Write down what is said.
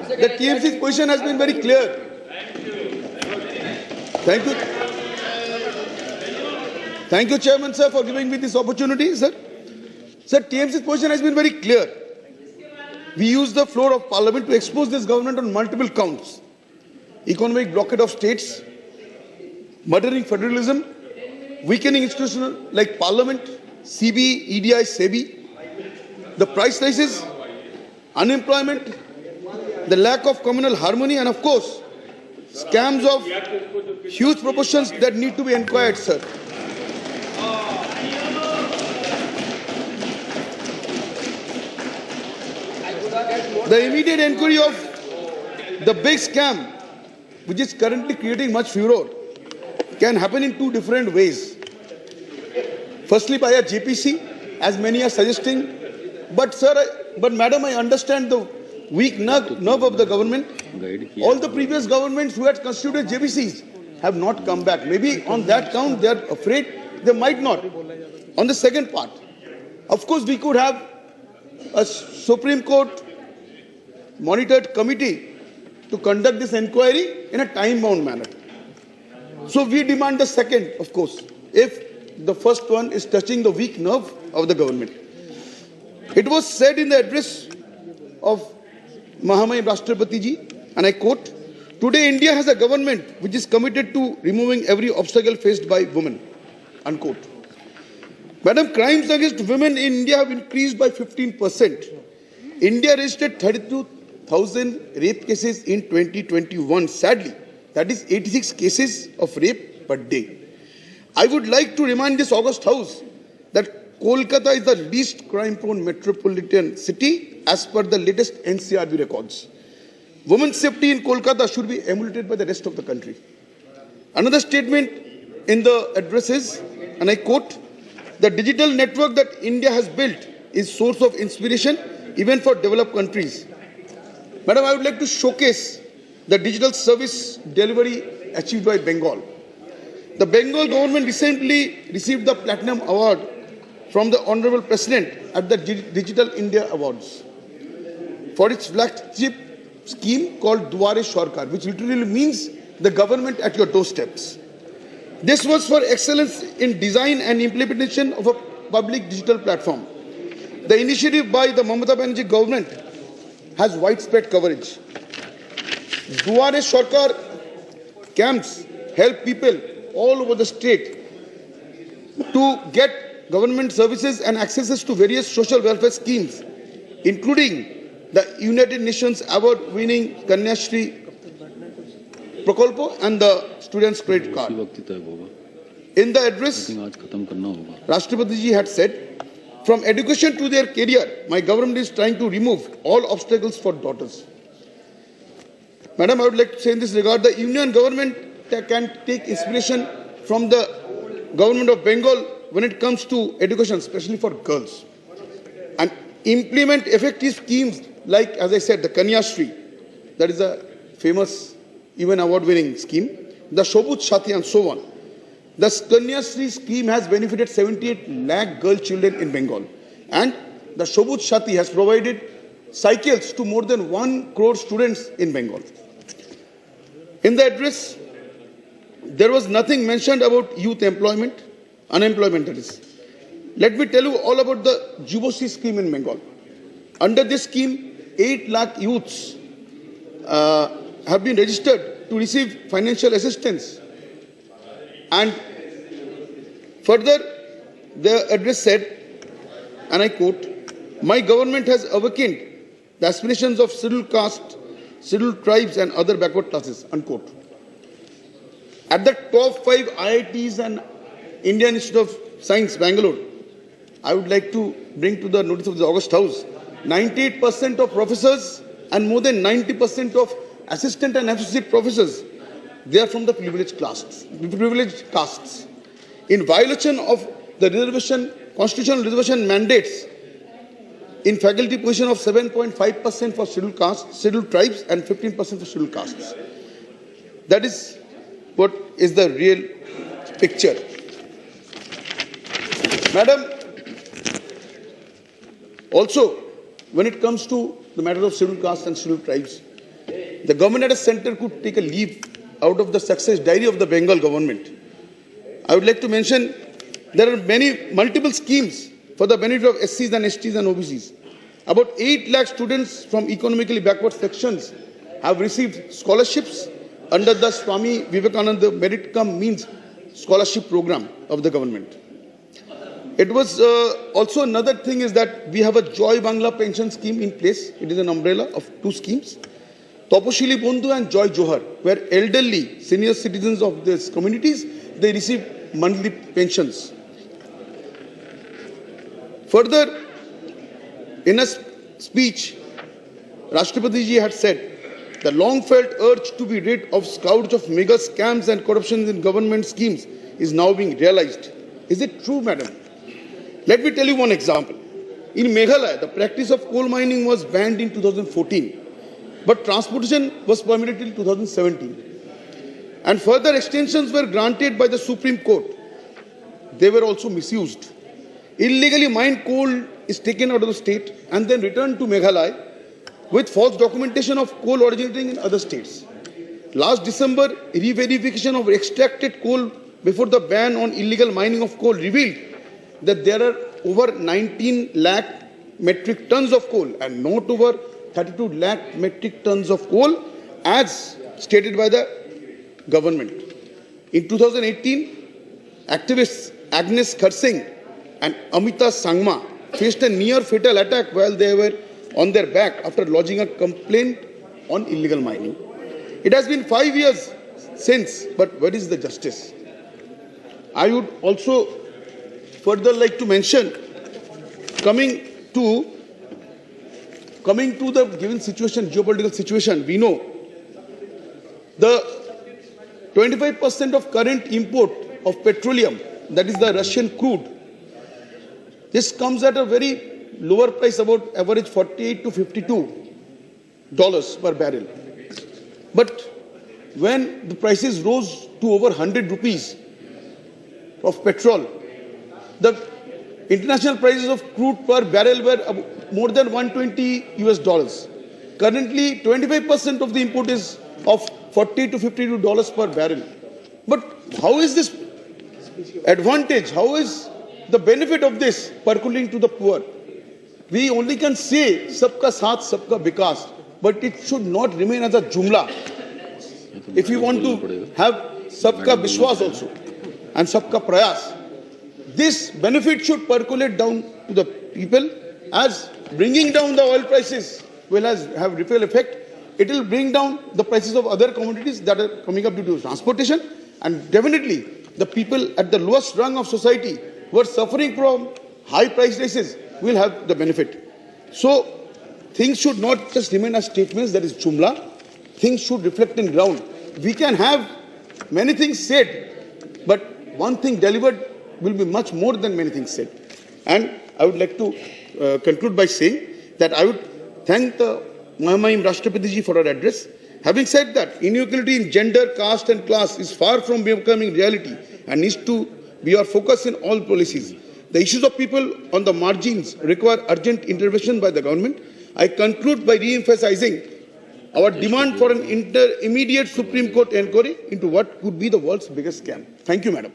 The TMC's position has been very clear. Thank you. Thank you, Chairman, sir, for giving me this opportunity, sir. Sir, TMC's position has been very clear. We use the floor of Parliament to expose this government on multiple counts. Economic blockade of states, murdering federalism, weakening institutions like Parliament, CB, EDI, SEBI, the price rises, unemployment, the lack of communal harmony, and of course, scams of huge proportions that need to be inquired, sir. The immediate inquiry of the big scam, which is currently creating much furor, can happen in two different ways. Firstly, by a JPC, as many are suggesting. But, sir, madam, I understand the weak nerve of the government. All the previous governments who had constituted JPCs have not come back. Maybe on that count, they are afraid they might not. On the second part, of course, we could have a Supreme Court monitored committee to conduct this inquiry in a time-bound manner. So we demand the second, of course, if the first one is touching the weak nerve of the government. It was said in the address of Mahamaya Rashtrapati ji, and I quote, "Today India has a government which is committed to removing every obstacle faced by women," unquote. Madam, crimes against women in India have increased by 15%. India registered 32,000 rape cases in 2021. Sadly, that is 86 cases of rape per day. I would like to remind this august house that Kolkata is the least crime-prone metropolitan city as per the latest NCRB records. Women's safety in Kolkata should be emulated by the rest of the country. Another statement in the address is, and I quote, "The digital network that India has built is source of inspiration even for developed countries." Madam, I would like to showcase the digital service delivery achieved by Bengal. The Bengal government recently received the Platinum Award from the Honorable President at the Digital India Awards for its flagship scheme called Duare Sarkar, which literally means the government at your doorsteps. This was for excellence in design and implementation of a public digital platform. The initiative by the Mamata Banerjee government has widespread coverage. Duare Sarkar camps help people all over the state to get government services and accesses to various social welfare schemes, including the United Nations award-winning Kanyashri Prakalpo and the Students' Credit Card. In the address, Rashtrapati ji had said, "From education to their career, my government is trying to remove all obstacles for daughters." Madam, I would like to say in this regard, the Union government can take inspiration from the government of Bengal when it comes to education, especially for girls, and implement effective schemes like, as I said, the Kanyashri, that is a famous, even award-winning scheme, the Shobut Shati and so on. The Kanyashri scheme has benefited 78 lakh girl children in Bengal, and the Shobut Shati has provided cycles to more than 1 crore students in Bengal. In the address, there was nothing mentioned about youth employment, unemployment that is. Let me tell you all about the Juboshi scheme in Bengal. Under this scheme, 8 lakh youths have been registered to receive financial assistance. And further, the address said, and I quote, "My government has awakened the aspirations of scheduled caste, scheduled tribes and other backward classes," unquote. At the top 5 IITs and Indian Institute of Science, Bangalore, I would like to bring to the notice of the August House, 98% of professors and more than 90% of assistant and associate professors, they are from the privileged castes. In violation of the constitutional reservation mandates in faculty position of 7.5% for scheduled castes, scheduled tribes and 15% for scheduled castes. That is what is the real picture. Madam, also, when it comes to the matter of scheduled castes and scheduled tribes, the government at a center could take a leaf out of the success diary of the Bengal government. I would like to mention there are multiple schemes for the benefit of SCs and STs and OBCs. About 8 lakh students from economically backward sections have received scholarships under the Swami Vivekananda Merit Cum Means scholarship program of the government. It was also another thing is that we have a Joy Bangla pension scheme in place. It is an umbrella of 2 schemes. Toposhili Bondhu and Joy Johar, where elderly senior citizens of these communities, they receive monthly pensions. Further, in a speech, Rashtrapati ji had said, the long-felt urge to be rid of scourge of mega scams and corruption in government schemes is now being realized. Is it true, madam? Let me tell you one example. In Meghalaya, the practice of coal mining was banned in 2014, but transportation was permitted till 2017. And further extensions were granted by the Supreme Court. They were also misused. Illegally mined coal is taken out of the state and then returned to Meghalaya with false documentation of coal originating in other states. Last December, re-verification of extracted coal before the ban on illegal mining of coal revealed that there are over 19 lakh metric tons of coal and not over 32 lakh metric tons of coal as stated by the government. In 2018, activists Agnes Kharsing and Amita Sangma faced a near fatal attack while they were on their back after lodging a complaint on illegal mining. It has been 5 years since, but where is the justice? I would also further like to mention, coming to the given situation, geopolitical situation, we know the 25% of current import of petroleum, that is the Russian crude, this comes at a very lower price, about average $48 to $52 per barrel. But when the prices rose to over 100 rupees of petrol, the international prices of crude per barrel were more than $120 US. Currently, 25% of the import is of $40 to $52 per barrel. But how is this advantage? How is the benefit of this percolating to the poor? We only can say sabka saath, sabka vikas, but it should not remain as a jumla. If we want to have sabka Biswas also and sabka prayas, this benefit should percolate down to the people, as bringing down the oil prices will have ripple effect. It will bring down the prices of other commodities that are coming up due to transportation, and definitely the people at the lowest rung of society who are suffering from high price rises will have the benefit. So things should not just remain as statements, that is jumla. Things should reflect in ground. We can have many things said, but one thing delivered will be much more than many things said. And I would like to conclude by saying that I would thank the Mahamaim Rashtrapati ji for her address. Having said that, inequality in gender, caste and class is far from becoming reality and needs to be our focus in all policies. The issues of people on the margins require urgent intervention by the government. I conclude by re-emphasizing our demand for an immediate Supreme Court inquiry into what could be the world's biggest scam. Thank you, madam.